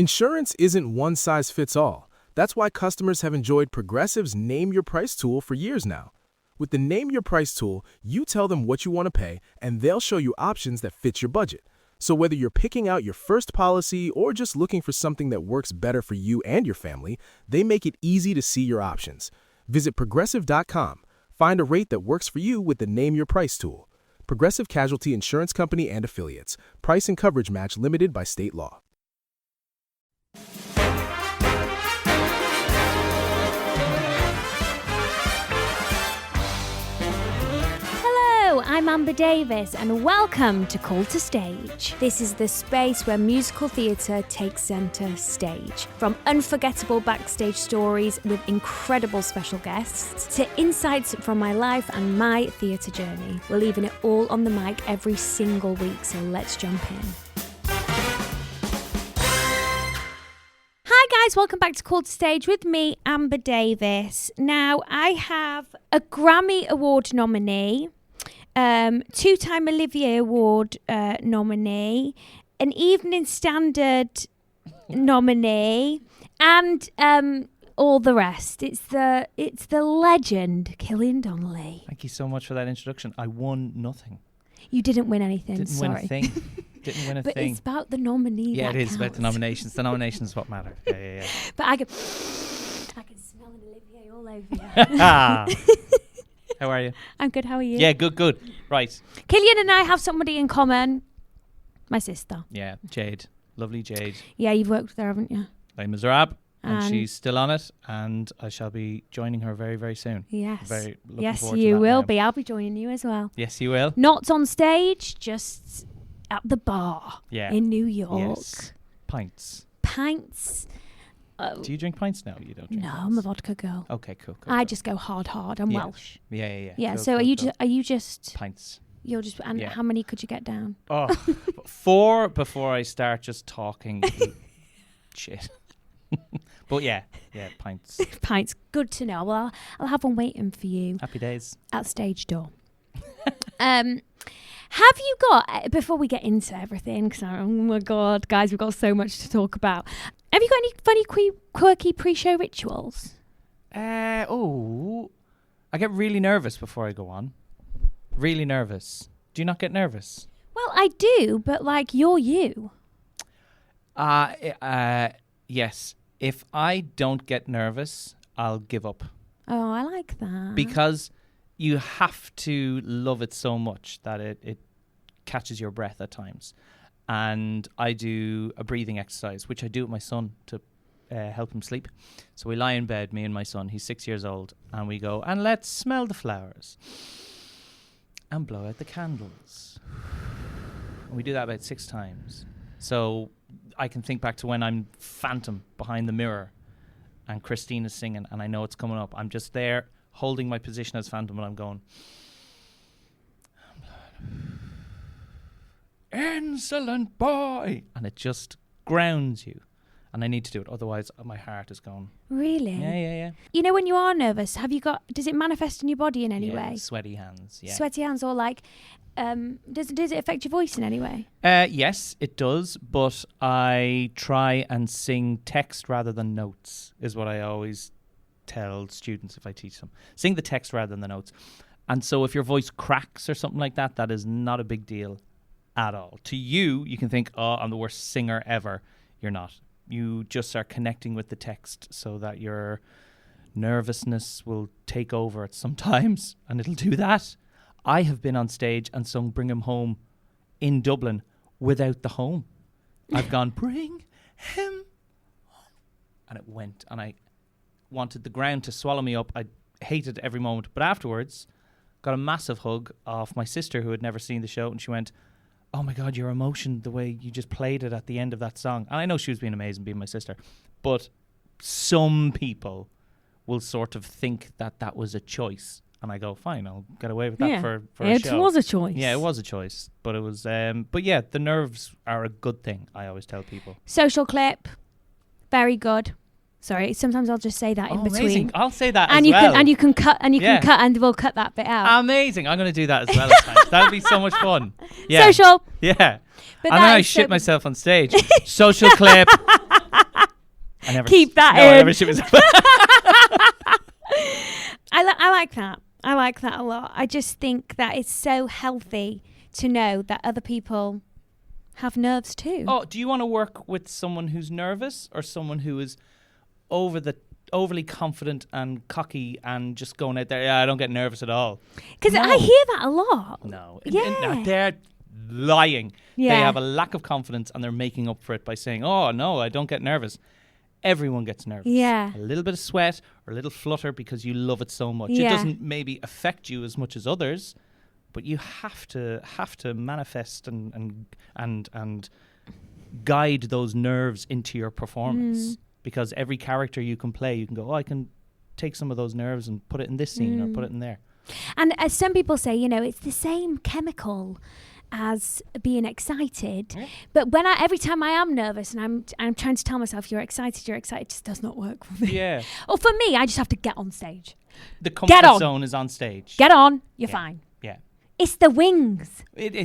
Insurance isn't one size fits all. That's why customers have enjoyed Progressive's Name Your Price tool for years now. With the Name Your Price tool, you tell them what you want to pay, and they'll show you options that fit your budget. So whether you're picking out your first policy or just looking for something that works better for you and your family, they make it easy to see your options. Visit Progressive.com. Find a rate that works for you with the Name Your Price tool. Progressive Casualty Insurance Company and Affiliates. Price and coverage match limited by state law. Hello, I'm Amber Davies and welcome to Call to Stage. This is the space where musical theatre takes centre stage. From unforgettable backstage stories with incredible special guests to insights from my life and my theatre journey. We're leaving it all on the mic every single week, so let's jump in. Hi guys, welcome back to Call to Stage with me, Amber Davies. Now, I have a Grammy Award nominee, two-time Olivier Award nominee, an Evening Standard nominee, and all the rest. It's the legend, Killian Donnelly. Thank you so much for that introduction. I won nothing. You didn't win anything, Didn't sorry. win a thing. Didn't win a But thing. it's about the nominee. Yeah, that it is about counts. the nominations. The nominations what matter. Yeah. But I can smell an Olivier all over you. How are you? I'm good, how are you? Yeah, good. Right. Killian and I have somebody in common. My sister. Yeah, Jade. Lovely Jade. Yeah, you've worked with her, haven't you? Les Misérables. And And- she's still on it. And I shall be joining her very, very soon. Yes. Very looking Yes, forward to you that will now. be. I'll be joining you as well. Yes, you will. Not on stage, just at the bar Yeah. in New York. Yes. Pints. Pints. Oh, Do you drink pints? No, you don't drink no, pints. I'm a vodka girl. Okay, cool. I just go hard. I'm Yeah. Welsh. Yeah. Yeah. Cool, So cool. are you just? Pints. You're just. And Yeah. how many could you get down? Oh, 4 before I start just talking shit. But yeah, pints. Pints. Good to know. Well, I'll have one waiting for you Happy days. at stage door. Have you got, before we get into everything, because oh my God, guys, we've got so much to talk about. Have you got any funny, quirky pre-show rituals? I get really nervous before I go on. Really nervous. Do you not get nervous? Well, I do, but like, you're you. Yes. If I don't get nervous, I'll give up. Oh, I like that. Because you have to love it so much that it catches your breath at times. And I do a breathing exercise, which I do with my son to help him sleep. So we lie in bed, me and my son, he's 6 years old, and we go, and let's smell the flowers and blow out the candles. And we do that about 6 times. So I can think back to when I'm Phantom behind the mirror and Christina's singing and I know it's coming up. I'm just there holding my position as Phantom and I'm going, insolent boy. And it just grounds you. And I need to do it. Otherwise, my heart is going. Really? Yeah. You know, when you are nervous, does it manifest in your body in any way? Sweaty hands. Yeah. Sweaty hands, or like, does it affect your voice in any way? Yes, it does. But I try and sing text rather than notes, is what I always tell students if I teach them. Sing the text rather than the notes. And so if your voice cracks or something like that, that is not a big deal at all. To you, you can think, oh, I'm the worst singer ever. You're not. You just are connecting with the text so that your nervousness will take over at sometimes, and it'll do that. I have been on stage and sung Bring Him Home in Dublin without the home. I've gone, bring him home. And it went, and I wanted the ground to swallow me up. I hated every moment. But afterwards, got a massive hug off my sister who had never seen the show, and she went, oh my God, your emotion, the way you just played it at the end of that song. And I know she was being amazing, being my sister. But some people will sort of think that that was a choice. And I go, fine, I'll get away with that for a show. It was a choice. Yeah, it was a choice. But it was, but yeah, the nerves are a good thing, I always tell people. Social clip. Very good. Sorry, sometimes I'll just say that in between. Amazing. I'll say that and as well. And you can cut, and you Yeah. can cut, and we'll cut that bit out. Amazing. I'm going to do that as well at times. That would be so much fun. Yeah. Social. Yeah. But And then that I is shit so- myself on stage. Social clip. I never keep that no, in. I never shit myself. I like that. I like that a lot. I just think that it's so healthy to know that other people have nerves too. Oh, do you want to work with someone who's nervous or someone who is overly confident and cocky and just going out there, I don't get nervous at all? Because I hear that a lot. No. Yeah. They're lying. Yeah. They have a lack of confidence and they're making up for it by saying, oh, no, I don't get nervous. Everyone gets nervous. Yeah. A little bit of sweat or a little flutter because you love it so much. Yeah. It doesn't maybe affect you as much as others, but you have to manifest and guide those nerves into your performance. Because every character you can play, you can go, oh, I can take some of those nerves and put it in this scene or put it in there. And as some people say, it's the same chemical as being excited. Yeah. But every time I am nervous and I'm trying to tell myself you're excited, it just does not work for me. Yeah. Or for me, I just have to get on stage. The comfort zone is on stage. Get on, you're fine. Yeah. It's the wings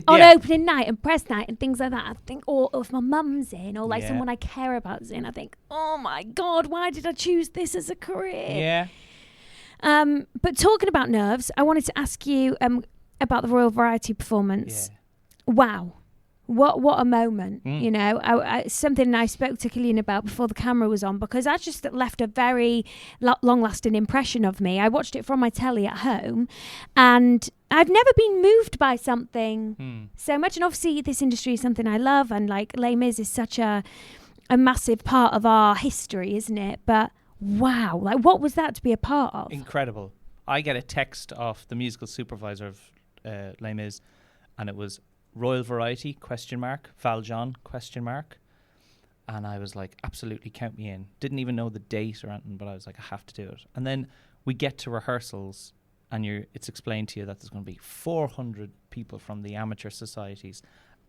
on opening night and press night and things like that. I think, or if my mum's in, or someone I care about is in, I think, oh my God, why did I choose this as a career? Yeah. But talking about nerves, I wanted to ask you about the Royal Variety performance. Yeah. Wow. What a moment, something I spoke to Killian about before the camera was on, because that just left a very long-lasting impression of me. I watched it from my telly at home, and I've never been moved by something so much. And obviously this industry is something I love, and Les Mis is such a massive part of our history, isn't it? But wow, what was that to be a part of? Incredible. I get a text off the musical supervisor of Les Mis, and it was Royal Variety, ? Valjean, ? And I was like, absolutely, count me in. Didn't even know the date or anything, but I was like, I have to do it. And then we get to rehearsals, and it's explained to you that there's going to be 400 people from the amateur societies.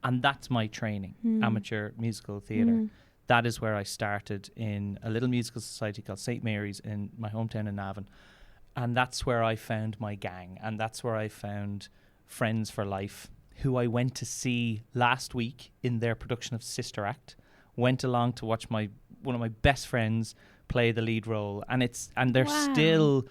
And that's my training, amateur musical theatre. That is where I started in a little musical society called St. Mary's in my hometown in Navan. And that's where I found my gang. And that's where I found friends for life, who I went to see last week in their production of Sister Act. Went along to watch one of my best friends play the lead role, and they're still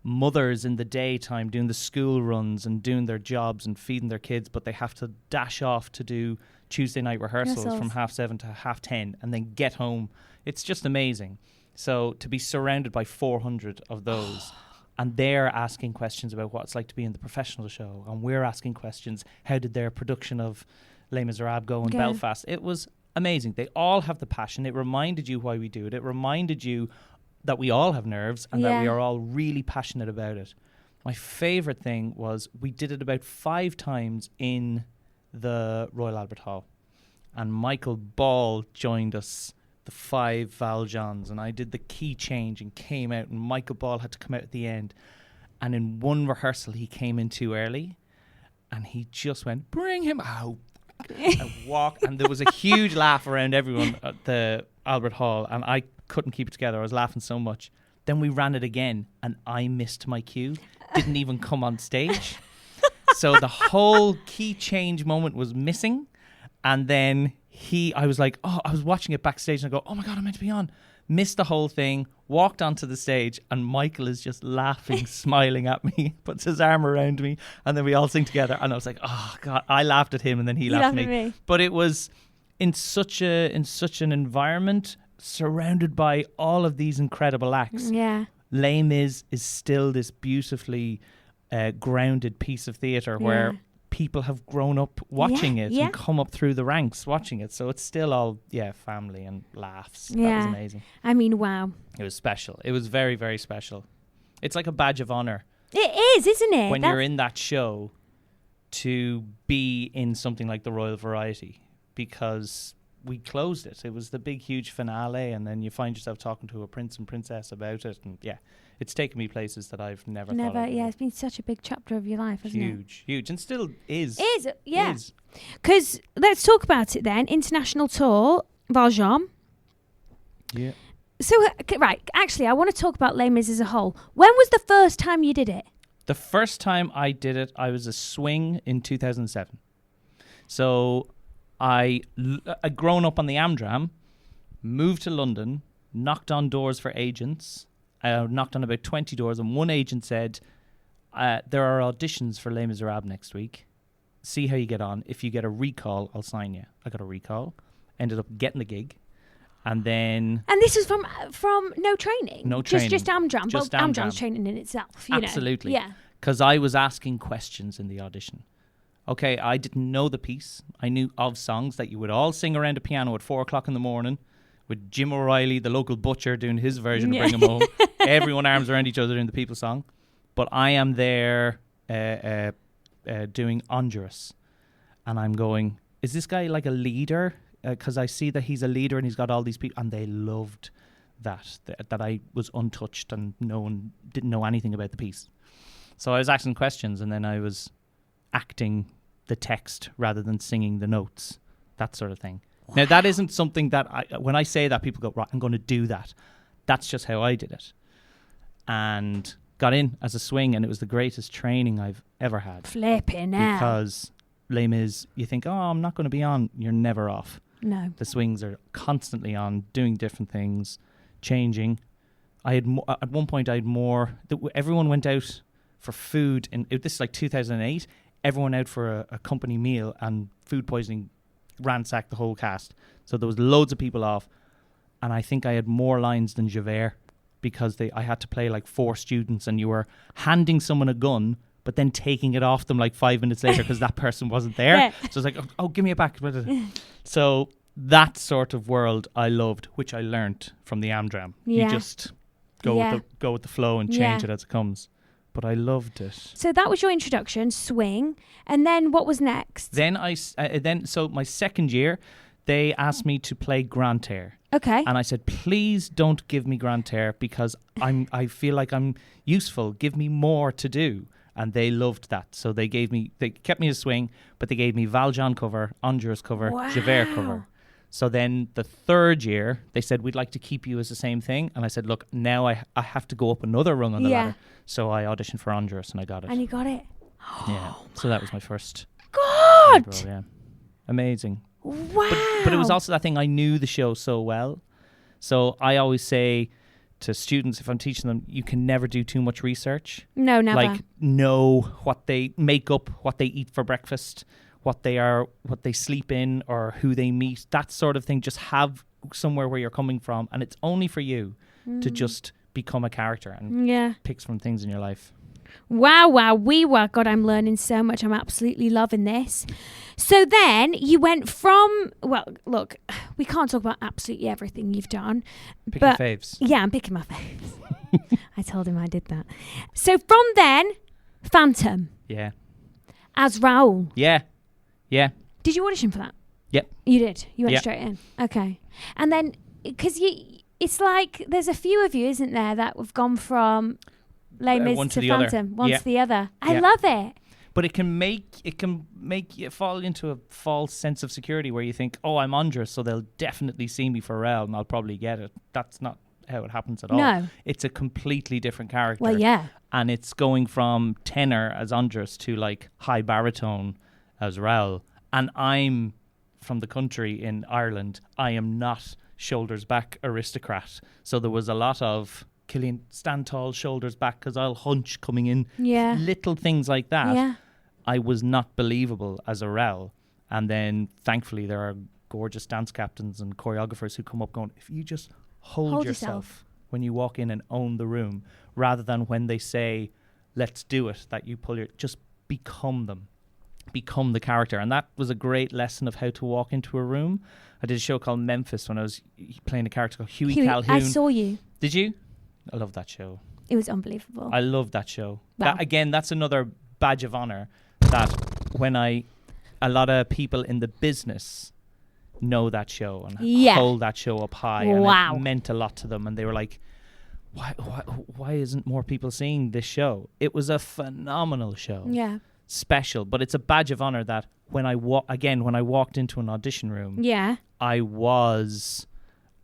mothers in the daytime doing the school runs and doing their jobs and feeding their kids, but they have to dash off to do Tuesday night rehearsals from 7:30 to 10:30 and then get home. It's just amazing. So to be surrounded by 400 of those. And they're asking questions about what it's like to be in the professional show. And we're asking questions, how did their production of Les Misérables go in Belfast? It was amazing. They all have the passion. It reminded you why we do it. It reminded you that we all have nerves and that we are all really passionate about it. My favourite thing was we did it about 5 times in the Royal Albert Hall. And Michael Ball joined us, the 5 Valjeans, and I did the key change and came out, and Michael Ball had to come out at the end, and in one rehearsal he came in too early and he just went, bring him out, and walked, and there was a huge laugh around everyone at the Albert Hall, and I couldn't keep it together. I was laughing so much. Then we ran it again and I missed my cue, didn't even come on stage. So the whole key change moment was missing, and then I was like, I was watching it backstage and I go, oh my God, I'm meant to be on. Missed the whole thing, walked onto the stage, and Michael is just laughing, smiling at me, puts his arm around me, and then we all sing together. And I was like, oh God, I laughed at him and then he laughed at me. But it was in such an environment, surrounded by all of these incredible acts. Yeah. Les Mis is still this beautifully grounded piece of theatre where people have grown up watching it and come up through the ranks watching it. So it's still all, family and laughs. Yeah. That was amazing. I mean, wow. It was special. It was very, very special. It's like a badge of honour. It is, isn't it? When you're in that show, to be in something like the Royal Variety, because we closed it. It was the big, huge finale, and then you find yourself talking to a prince and princess about it, and it's taken me places that I've never thought of. It's been such a big chapter of your life, hasn't it? Huge, and still is. Yeah. Because let's talk about it then. International tour, Valjean. Yeah. So, right, actually, I want to talk about Les Mis as a whole. When was the first time you did it? The first time I did it, I was a swing in 2007. So I'd grown up on the Amdram, moved to London, knocked on doors for agents. I knocked on about 20 doors, and one agent said, there are auditions for Les Misérables next week. See how you get on. If you get a recall, I'll sign you. I got a recall. Ended up getting the gig. And then... And this was from no training? No training. Just Amdram. Just well, Amdram. Amdram's training in itself, you Absolutely. know. Yeah. Because I was asking questions in the audition. Okay, I didn't know the piece. I knew of songs that you would all sing around a piano at 4 o'clock in the morning with Jim O'Reilly, the local butcher, doing his version of Bring 'Em Home. Everyone arms around each other doing the people song. But I am there doing Honduras. And I'm going, is this guy like a leader? Because I see that he's a leader and he's got all these people. And they loved that I was untouched and didn't know anything about the piece. So I was asking questions, and then I was acting the text rather than singing the notes, that sort of thing. Wow. Now, that isn't something that when I say that, people go, right, I'm going to do that. That's just how I did it. And got in as a swing, and it was the greatest training I've ever had. Flipping out. Because Les Mis, you think, oh, I'm not going to be on. You're never off. No. The swings are constantly on, doing different things, changing. I had at one point, I had more. Everyone went out for food. This is like 2008. Everyone out for a company meal, and food poisoning ransacked the whole cast. So there was loads of people off. And I think I had more lines than Javert, because I had to play like 4 students, and you were handing someone a gun but then taking it off them like 5 minutes later because that person wasn't there. Yeah. So it's like, oh, give me it back. So that sort of world I loved, which I learnt from the Amdram. Yeah. You just go with the flow and change it as it comes. But I loved it. So that was your introduction, swing, and then what was next? Then so my second year, they asked me to play Grand Air. Okay. And I said, please don't give me Grand Air because I feel like I'm useful. Give me more to do. And they loved that. So they kept me a swing, but they gave me Valjean cover, Honduras cover, Javert cover. So then the third year, they said, we'd like to keep you as the same thing. And I said, look, now I have to go up another rung on the ladder. So I auditioned for Honduras and I got it. And you got it? Yeah. So that was my first. God! Role, yeah. Amazing. Wow. But it was also that thing, I knew the show so well. So I always say to students, if I'm teaching them, you can never do too much research. No, never. Like, know what they make up, what they eat for breakfast, what they sleep in, or who they meet, that sort of thing. Just have somewhere where you're coming from, and it's only for you to just become a character and pick from things in your life. Wow. God, I'm learning so much. I'm absolutely loving this. So then you went from, well, look, we can't talk about absolutely everything you've done. Pick your faves. Yeah, I'm picking my faves. I told him I did that. So from then, Phantom. Yeah. As Raoul. Yeah. Yeah. Did you audition for that? Yep. You did? You went straight in? Okay. And then, because it's like, there's a few of you, isn't there, that have gone from Les Mis to Phantom, one to the other. I love it. But it can make you fall into a false sense of security where you think, oh, I'm Honduras, so they'll definitely see me for Raoul and I'll probably get it. That's not how it happens at all. No. It's a completely different character. Well, yeah. And it's going from tenor as Honduras to like high baritone as Raoul. And I'm from the country in Ireland. I am not shoulders back aristocrat. So there was a lot of Killian, stand tall, shoulders back, because I'll hunch coming in. Yeah. Little things like that. Yeah. I was not believable as a Raoul. And then thankfully there are gorgeous dance captains and choreographers who come up going, if you just hold yourself when you walk in and own the room, rather than when they say, let's do it, that you just become them. Become the character. And that was a great lesson of how to walk into a room. I did a show called Memphis when I was playing a character called Hughie Calhoun. I saw you. Did you? I love that show. It was unbelievable. I love that show. Wow. That's another badge of honor that when a lot of people in the business know that show and hold that show up high. Wow. And it meant a lot to them. And they were like, why isn't more people seeing this show? It was a phenomenal show. Yeah. Special. But it's a badge of honor that when I walked into an audition room, I was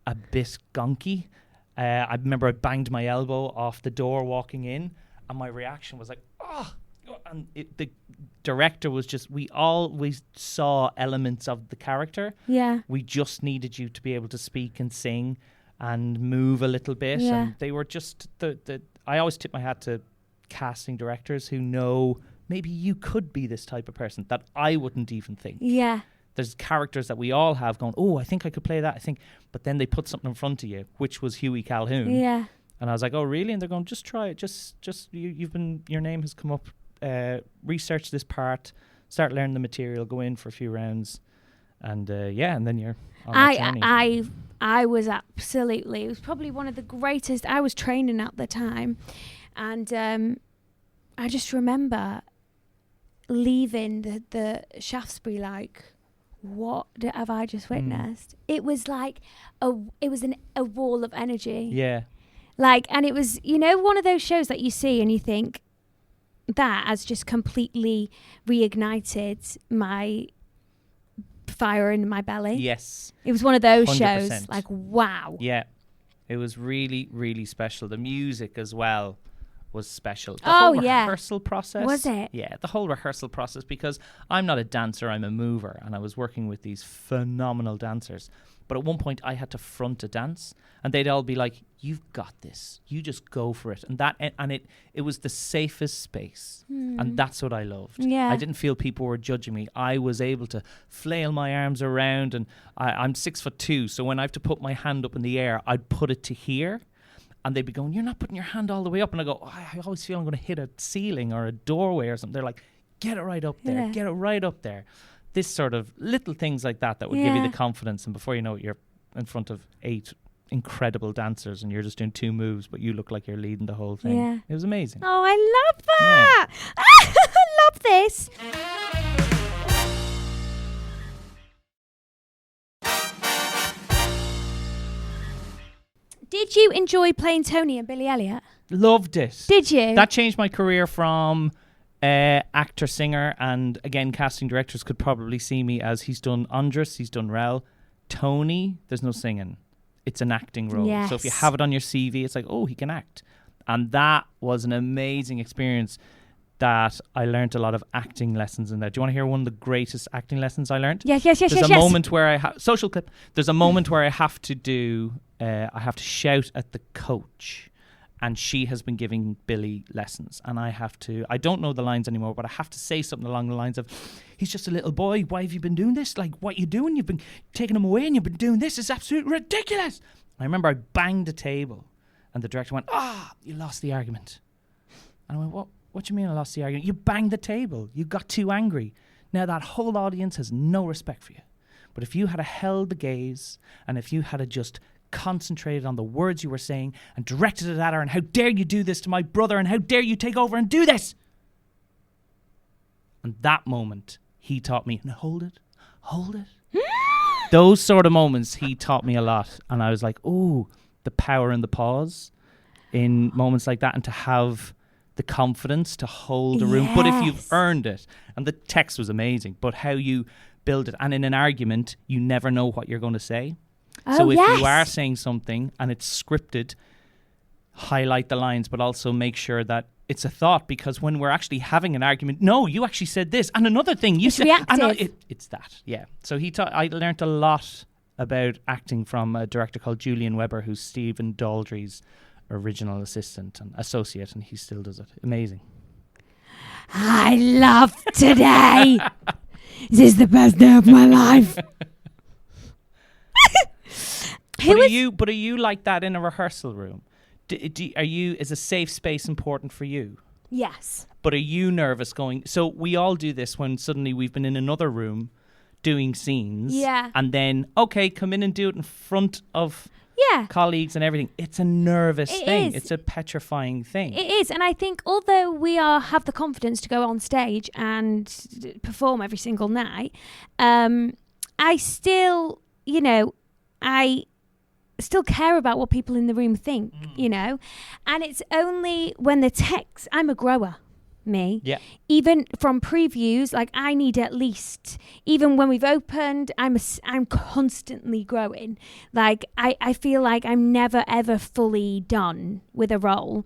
a bit gonky. I remember I banged my elbow off the door walking in, and my reaction was like, oh. And the director was just, we always saw elements of the character. Yeah. We just needed you to be able to speak and sing. and move a little bit. Yeah. And they were just I always tip my hat to casting directors who know maybe you could be this type of person that I wouldn't even think. Yeah. There's characters that we all have going, oh, I think I could play that. But then they put something in front of you, which was Hughie Calhoun. Yeah. And I was like, oh, really? And they're going, just try it. Your name has come up. Research this part, start learning the material, go in for a few rounds. And and then you're on that journey. I was absolutely, it was probably one of the greatest. I was training at the time, and I just remember leaving the Shaftesbury like, what have I just witnessed? It was like a wall of energy. Yeah. Like, and it was, one of those shows that you see and you think that has just completely reignited my fire in my belly. Yes. It was one of those 100%. shows. Like, wow. Yeah. It was really, really special. The music as well was special. The Oh, whole yeah. rehearsal process. Was it? Yeah, the whole rehearsal process, because I'm not a dancer, I'm a mover, and I was working with these phenomenal dancers. But at one point I had to front a dance, and they'd all be like, you've got this. You just go for it. And it was the safest space. And that's what I loved. Yeah. I didn't feel people were judging me. I was able to flail my arms around, and I'm 6'2", so when I have to put my hand up in the air, I'd put it to here. And they'd be going, you're not putting your hand all the way up. And I go, I always feel I'm going to hit a ceiling or a doorway or something. They're like, get it right up there. Yeah. Get it right up there. This sort of little things like that would give you the confidence. And before you know it, you're in front of 8 incredible dancers and you're just doing 2 moves, but you look like you're leading the whole thing. Yeah. It was amazing. Oh, I love that. Yeah. I love this. Did you enjoy playing Tony and Billy Elliot? Loved it. Did you? That changed my career from actor, singer, and again, casting directors could probably see me as he's done Andres, he's done Raoul. Tony, there's no singing. It's an acting role. Yes. So if you have it on your CV, it's like, oh, he can act. And that was an amazing experience that I learned a lot of acting lessons in that. Do you want to hear one of the greatest acting lessons I learned? Yes. There's a moment where social clip. There's a moment where I have to do, I have to shout at the coach, and she has been giving Billy lessons, and I don't know the lines anymore, but I have to say something along the lines of, he's just a little boy, why have you been doing this? Like, what you doing? You've been taking him away and you've been doing this. It's absolutely ridiculous. I remember I banged the table and the director went, you lost the argument. And I went, what do you mean I lost the argument? You banged the table. You got too angry. Now that whole audience has no respect for you. But if you had held the gaze and if you had just concentrated on the words you were saying and directed it at her, and how dare you do this to my brother, and how dare you take over and do this. And that moment, he taught me, and hold it. Those sort of moments, he taught me a lot. And I was like, ooh, the power in the pause in moments like that, and to have the confidence to hold a room. But if you've earned it, and the text was amazing, but how you build it. And in an argument, you never know what you're going to say. So if you are saying something and it's scripted, highlight the lines, but also make sure that it's a thought, because when we're actually having an argument, no, you actually said this, and another thing you said, it's that, yeah. So I learned a lot about acting from a director called Julian Weber, who's Stephen Daldry's original assistant and associate, and he still does it. Amazing. I love today. This is the best day of my life. But are you like that in a rehearsal room? Is a safe space important for you? Yes. But are you nervous going? So we all do this when suddenly we've been in another room doing scenes. Yeah. And then, okay, come in and do it in front of colleagues and everything. It's a nervous thing. It's a petrifying thing. It is. And I think although we have the confidence to go on stage and perform every single night, I still, I still care about what people in the room think, and it's only when the text, I'm a grower, me. Yeah. Even from previews, like I need at least, even when we've opened, I'm constantly growing. Like I feel like I'm never ever fully done with a role.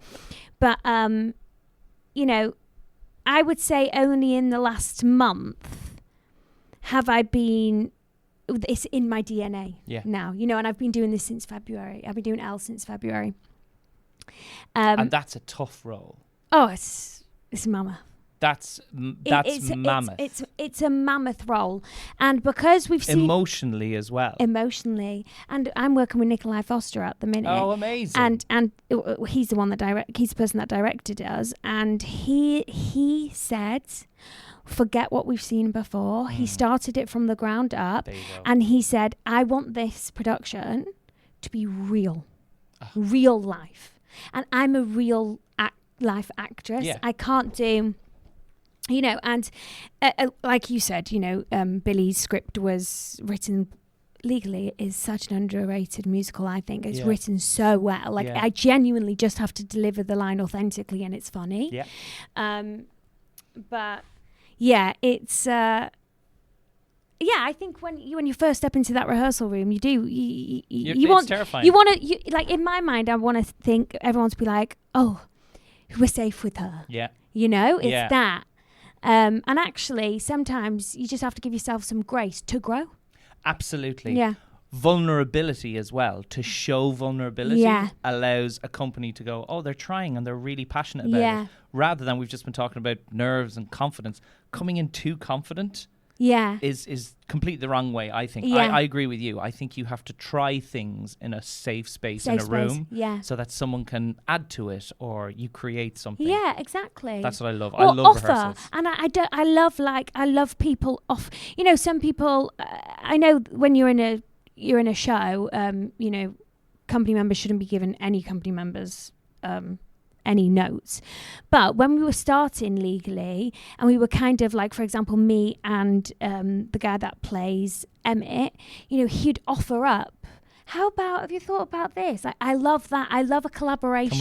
But, I would say only in the last month have I been it's in my DNA Yeah. now, you know, and I've been doing this since February. I've been doing Elle since February. And that's a tough role. Oh, it's mammoth. That's mammoth. It's a mammoth role, and because we've seen emotionally as well. Emotionally, and I'm working with Nikolai Foster at the minute. Oh, amazing! And he's the one that he's the person that directed us, and he said, forget what we've seen before. He started it from the ground up, and he said, I want this production to be real life, and I'm a real life actress. Yeah. I can't do. You know, and like you said, you know, Billy's script was written legally. It is such an underrated musical, I think. It's written so well. Like, I genuinely just have to deliver the line authentically and it's funny. Yeah. But, yeah, it's... I think when you first step into that rehearsal room, you want... terrifying. You want to... Like, in my mind, I want to think everyone to be like, oh, we're safe with her. Yeah. You know, it's that. And actually, sometimes you just have to give yourself some grace to grow. Absolutely. Yeah. Vulnerability as well. To show vulnerability allows a company to go, oh, they're trying and they're really passionate about it. Rather than we've just been talking about nerves and confidence. Coming in too confident is completely the wrong way, I think. I agree with you. I think you have to try things in a safe space in a room so that someone can add to it or you create something. Yeah, exactly. That's what I love. Or I love offer. rehearsals. And I love people off. You know, some people, I know when you're in a show, you know, company members shouldn't be given any company members any notes. But when we were starting legally and we were kind of like, for example, me and the guy that plays Emmett, you know, he'd offer up, have you thought about this? I love that. I love a collaboration.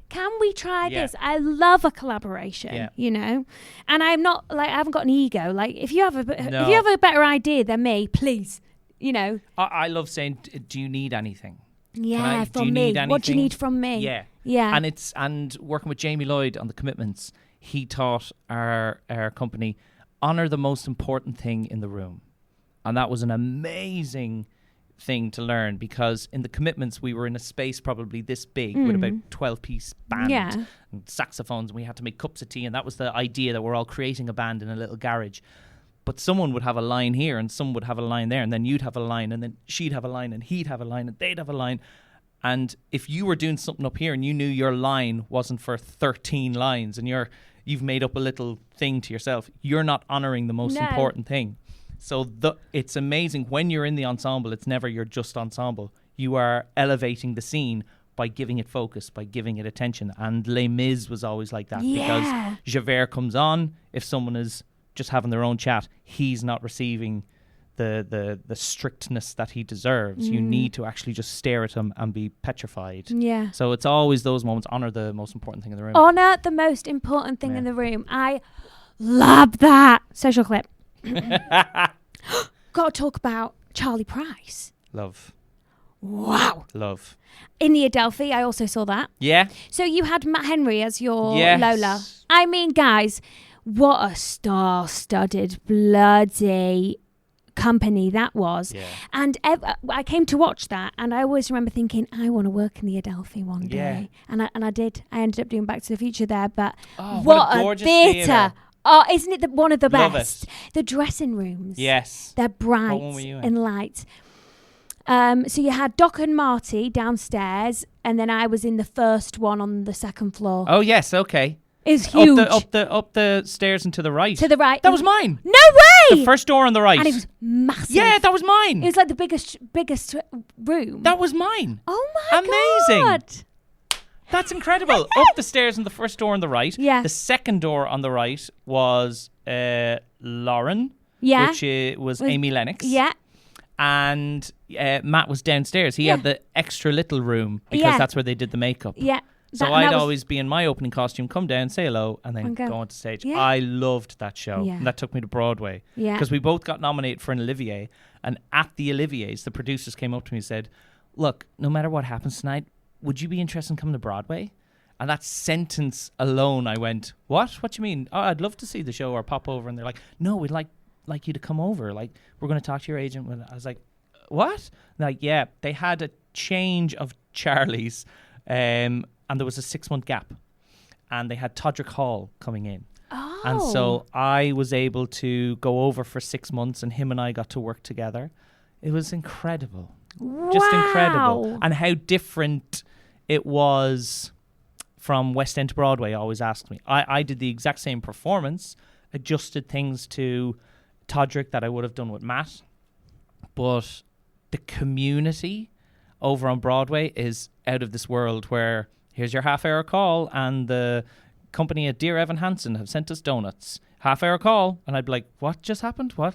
Can we try this? I love a collaboration, you know? And I'm not like, I haven't got an ego. Like if you have a better idea than me, please, you know. I love saying, do you need anything? Yeah, from me. What do you need from me? Yeah. And working with Jamie Lloyd on the commitments, he taught our company, honor the most important thing in the room. And that was an amazing thing to learn because in the commitments we were in a space probably this big with about 12-piece band and saxophones, and we had to make cups of tea, and that was the idea that we're all creating a band in a little garage. But someone would have a line here and some would have a line there, and then you'd have a line, and then she'd have a line, and he'd have a line, and they'd have a line. And if you were doing something up here and you knew your line wasn't for 13 lines and you've made up a little thing to yourself, you're not honouring the most important thing. So it's amazing when you're in the ensemble, it's never your just ensemble. You are elevating the scene by giving it focus, by giving it attention. And Les Mis was always like that because Javert comes on, if someone is just having their own chat, he's not receiving the strictness that he deserves. You need to actually just stare at him and be petrified. Yeah. So it's always those moments. Honor the most important thing in the room. Honor the most important thing in the room. I love that. Social clip. Got to talk about Charlie Price. Love. Wow. Love. In the Adelphi, I also saw that. Yeah. So you had Matt Henry as your Lola. I mean, guys, what a star-studded bloody company that was. And I came to watch that, and I always remember thinking, I want to work in the Adelphi one day. And I did. I ended up doing Back to the Future there, but what a theatre. Oh, isn't it one of the best? The dressing rooms. Yes. They're bright and light. So you had Doc and Marty downstairs, and then I was in the first one on the second floor. Oh, yes, okay. It's huge. Up the stairs and to the right. To the right. That was mine. No way! The first door on the right. And it was massive. Yeah, that was mine. It was like the biggest room. That was mine. Oh my Amazing. God. That's incredible. Up the stairs and the first door on the right. Yeah. The second door on the right was Lauren. Yeah. Which was Amy Lennox. Yeah. And Matt was downstairs. He had the extra little room because that's where they did the makeup. Yeah. So I'd always be in my opening costume, come down, say hello, and then go onto stage. Yeah. I loved that show. Yeah. And that took me to Broadway. Yeah. Because we both got nominated for an Olivier. And at the Oliviers, the producers came up to me and said, look, no matter what happens tonight, would you be interested in coming to Broadway? And that sentence alone, I went, what? What do you mean? Oh, I'd love to see the show or pop over. And they're like, no, we'd like like you to come over. Like, we're going to talk to your agent. I was like, what? Like, yeah, they had a change of Charlies, and there was a 6-month gap, and they had Todrick Hall coming in. Oh. And so I was able to go over for 6 months, and him and I got to work together. It was incredible. Just incredible. And how different it was from West End to Broadway, always asked me. I did the exact same performance, adjusted things to Todrick that I would have done with Matt. But the community over on Broadway is out of this world, where here's your half-hour call, and the company at Dear Evan Hansen have sent us donuts. Half-hour call. And I'd be like, what just happened? What?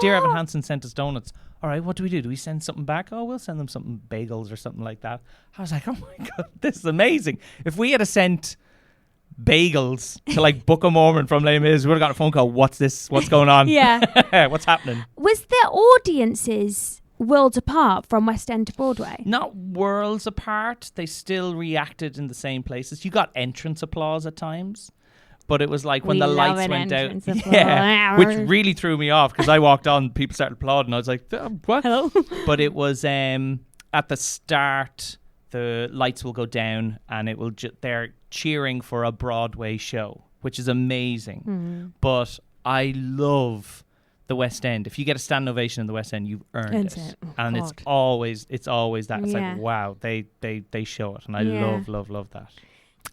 Dear Evan Hansen sent us donuts. All right, what do? Do we send something back? Oh, we'll send them something, bagels or something like that. I was like, oh my God, this is amazing. If we had sent bagels to like Book of Mormon from Les Mis, we would have got a phone call. What's this? What's going on? Yeah. What's happening? Was there audiences worlds apart from West End to Broadway? Not worlds apart. They still reacted in the same places. You got entrance applause at times. But it was like when the lights went out. Yeah, which really threw me off, because I walked on, people started applauding. I was like, what? Hello? But it was at the start, the lights will go down, and it will they're cheering for a Broadway show, which is amazing. But I love the West End. If you get a standing ovation in the West End, you've earned it. Oh, and God. it's always that. It's like, wow, they show it. And I love that.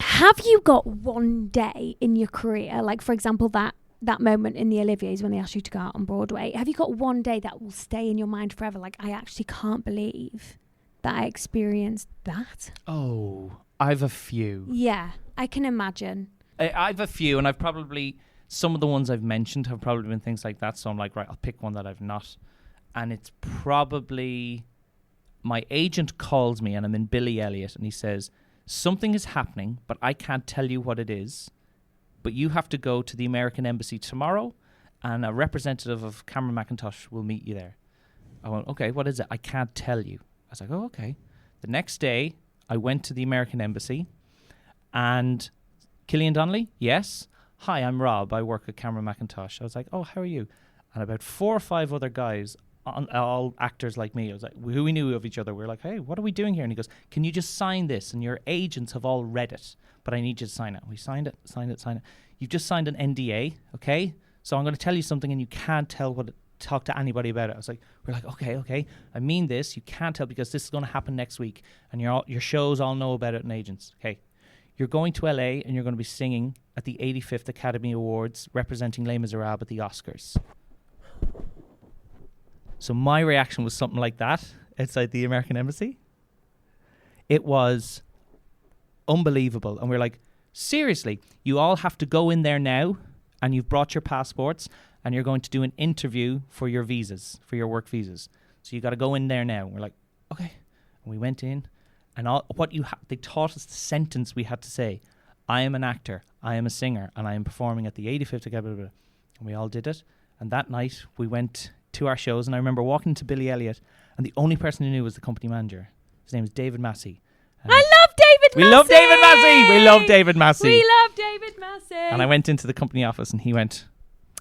Have you got one day in your career, like for example that moment in the Oliviers when they asked you to go out on Broadway, have you got one day that will stay in your mind forever? Like, I actually can't believe that I experienced that. Oh, I've a few. Yeah, I can imagine. I've a few, and I've probably, some of the ones I've mentioned have probably been things like that. So I'm like, right, I'll pick one that I've not. And it's probably, my agent calls me, and I'm in Billy Elliot, and he says, something is happening, but I can't tell you what it is. But you have to go to the American Embassy tomorrow, and a representative of Cameron McIntosh will meet you there. I went, okay, what is it? I can't tell you. I was like, oh, okay. The next day, I went to the American Embassy, and Killian Donnelly, yes. Hi, I'm Rob. I work at Cameron McIntosh. I was like, oh, how are you? And about 4 or 5 other guys, all actors like me. I was like, who we knew of each other. We were like, hey, what are we doing here? And he goes, can you just sign this? And your agents have all read it, but I need you to sign it. We signed it. You've just signed an NDA, okay? So I'm going to tell you something, and you can't talk to anybody about it. We're like, okay. I mean this. You can't tell, because this is going to happen next week, and your shows all know about it, and agents. Okay, you're going to LA, and you're going to be singing at the 85th Academy Awards, representing Les Misérables at the Oscars. So my reaction was something like that outside the American Embassy. It was unbelievable. And we're like, seriously, you all have to go in there now, and you've brought your passports, and you're going to do an interview for your visas, for your work visas. So you got to go in there now. And we're like, okay. And we went in, and they taught us the sentence we had to say. I am an actor, I am a singer, and I am performing at the 85th Academy. And we all did it. And that night we went to our shows, and I remember walking into Billy Elliot, and the only person who knew was the company manager. His name is David Massey. I love David Massey! We love David Massey! We love David Massey! We love David Massey! And I went into the company office, and he went,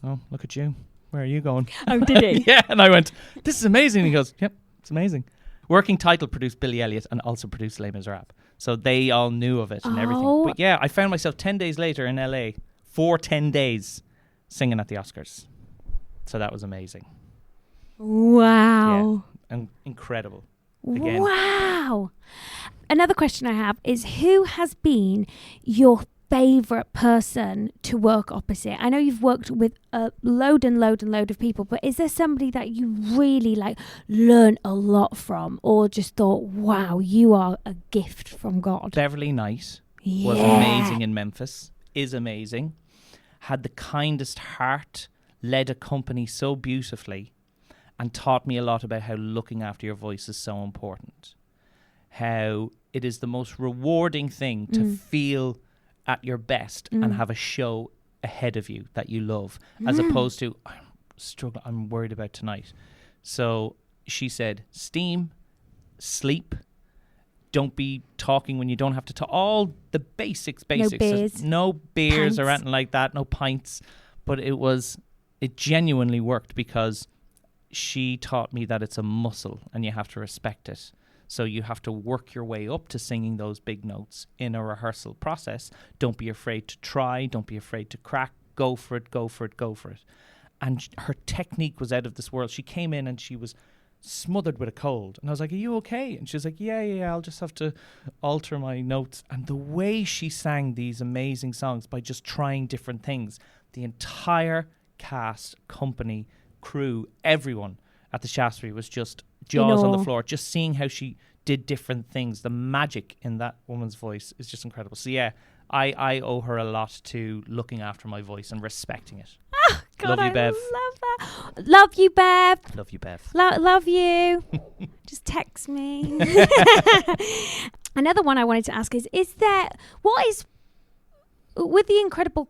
oh, look at you. Where are you going? Oh, did he? Yeah, and I went, this is amazing. And he goes, yep, it's amazing. Working Title produced Billy Elliot and also produced Les Misérables. So they all knew of it and everything. But yeah, I found myself 10 days later in LA, for 10 days, singing at the Oscars. So that was amazing. Wow. Yeah, and incredible. Again. Wow. Another question I have is, who has been your favourite person to work opposite? I know you've worked with a load of people, but is there somebody that you really learn a lot from, or just thought, wow, you are a gift from God? Beverly Knight was amazing in Memphis, is amazing, had the kindest heart, led a company so beautifully, and taught me a lot about how looking after your voice is so important. How it is the most rewarding thing to feel at your best and have a show ahead of you that you love, as opposed to, I'm worried about tonight. So she said, steam, sleep, don't be talking when you don't have to talk. All the basics. No beers. No beers Pints. or anything like that. No pints. But it was it genuinely worked because she taught me that it's a muscle and you have to respect it. So you have to work your way up to singing those big notes in a rehearsal process. Don't be afraid to try. Don't be afraid to crack. Go for it, go for it, go for it. And her technique was out of this world. She came in and she was smothered with a cold. And I was like, are you okay? And she was like, yeah, I'll just have to alter my notes. And the way she sang these amazing songs by just trying different things, the entire cast, company, crew, everyone at the Shaftesbury was just jaws on the floor, just seeing how she did different things. The magic in that woman's voice is just incredible. So yeah, I owe her a lot to looking after my voice and respecting it. Oh, God, love you, Bev. love that. Love you, Bev. Love you, Bev. Love you. Just text me. Another one I wanted to ask is there, what is, with the incredible,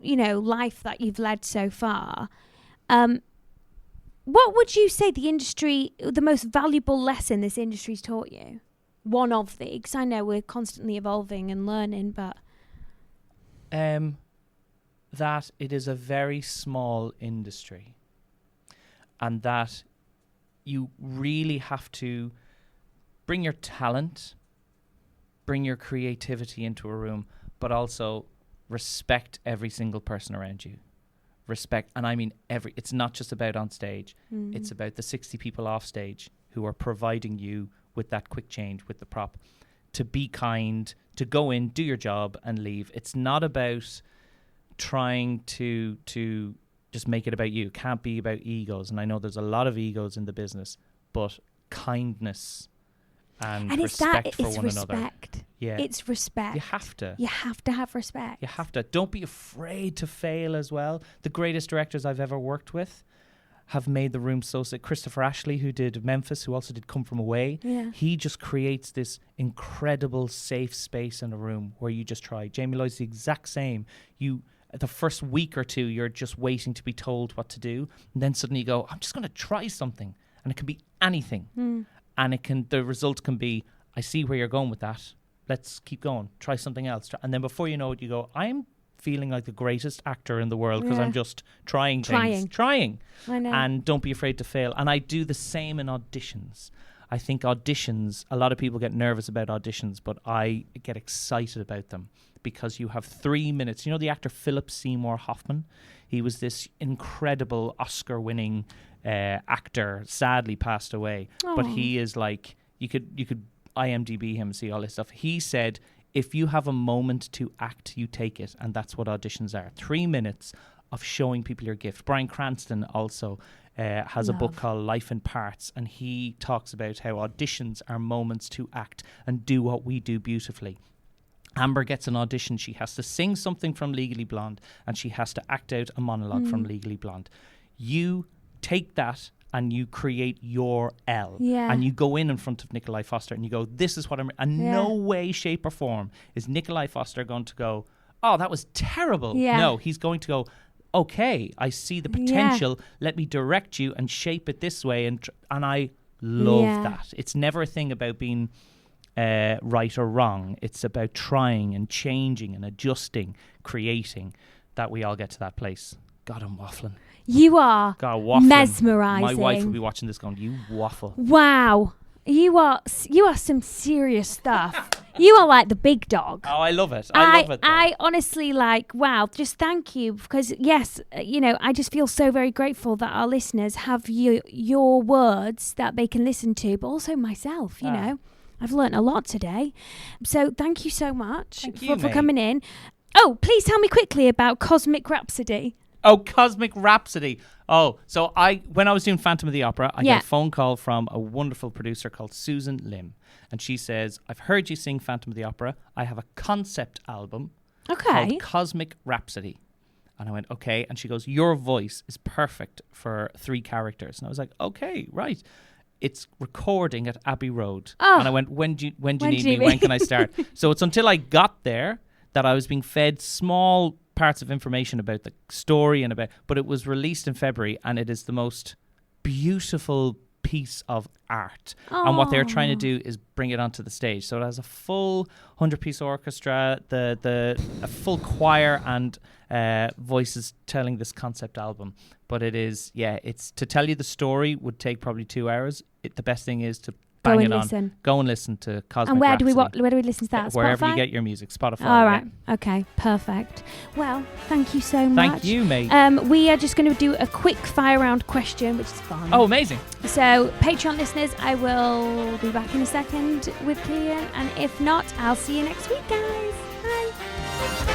life that you've led so far, what would you say the most valuable lesson this industry's taught you? One of the, because I know we're constantly evolving and learning, but... that it is a very small industry and that you really have to bring your talent, bring your creativity into a room, but also respect every single person around you. Respect, and I mean it's not just about on stage, it's about the 60 people off stage who are providing you with that quick change with the prop. To be kind, to go in, do your job and leave. It's not about trying to just make it about you. It can't be about egos, and I know there's a lot of egos in the business, but kindness and respect for one another. Yeah. It's respect. You have to. You have to have respect. You have to. Don't be afraid to fail as well. The greatest directors I've ever worked with have made the room so sick. Christopher Ashley, who did Memphis, who also did Come From Away, he just creates this incredible safe space in a room where you just try. Jamie Lloyd's the exact same. The first week or two, you're just waiting to be told what to do. And then suddenly you go, I'm just going to try something. And it can be anything. And the result can be, I see where you're going with that. Let's keep going. Try something else. And then before you know it, you go, I'm feeling like the greatest actor in the world because I'm just trying things. Trying. I know. And don't be afraid to fail. And I do the same in auditions. I think auditions, a lot of people get nervous about auditions, but I get excited about them because you have 3 minutes. You know the actor Philip Seymour Hoffman? He was this incredible Oscar-winning actor, sadly passed away. But he is like, you could IMDb him, see all this stuff. He said, if you have a moment to act, you take it. And that's what auditions are. 3 minutes of showing people your gift. Bryan Cranston also has a book called Life in Parts, and he talks about how auditions are moments to act and do what we do beautifully. Amber gets an audition. She has to sing something from Legally Blonde, and she has to act out a monologue from Legally Blonde. You take that and you create your L. And you go in front of Nikolai Foster and you go, this is what I'm... And no way, shape or form is Nikolai Foster going to go, oh, that was terrible. No, he's going to go, okay, I see the potential. Let me direct you and shape it this way. And I love that. It's never a thing about being right or wrong. It's about trying and changing and adjusting, creating, that we all get to that place. God, I'm waffling. You are mesmerising. My wife will be watching this going, you waffle. Wow. You are some serious stuff. You are like the big dog. Oh, I love it. I love it. I honestly wow, just thank you because yes, I just feel so very grateful that our listeners have your words that they can listen to, but also myself, you know. I've learnt a lot today. So thank you so much for coming in. Oh, please tell me quickly about Cosmic Rhapsody. Oh, Cosmic Rhapsody. Oh, so when I was doing Phantom of the Opera, I got a phone call from a wonderful producer called Susan Lim. And she says, I've heard you sing Phantom of the Opera. I have a concept album called Cosmic Rhapsody. And I went, okay. And she goes, your voice is perfect for 3 characters. And I was like, okay, right. It's recording at Abbey Road. Oh. And I went, when do you need me? When can I start? So it's until I got there that I was being fed small parts of information about the story but it was released in February, and it is the most beautiful piece of art. And what they're trying to do is bring it onto the stage. So it has a full 100-piece orchestra, a full choir, and voices telling this concept album. But it is, it's to tell you the story would take probably 2 hours. The best thing is to bang it on. Go and listen to Cosmic And where do we Rhapsody. listen to that? Wherever Spotify? you get your music, Spotify. All right. Okay. Perfect. Well, thank you so much. Thank you, mate. We are just going to do a quick fire round question, which is fun. Oh, amazing. So, Patreon listeners, I will be back in a second with Killian, and if not, I'll see you next week, guys. Bye.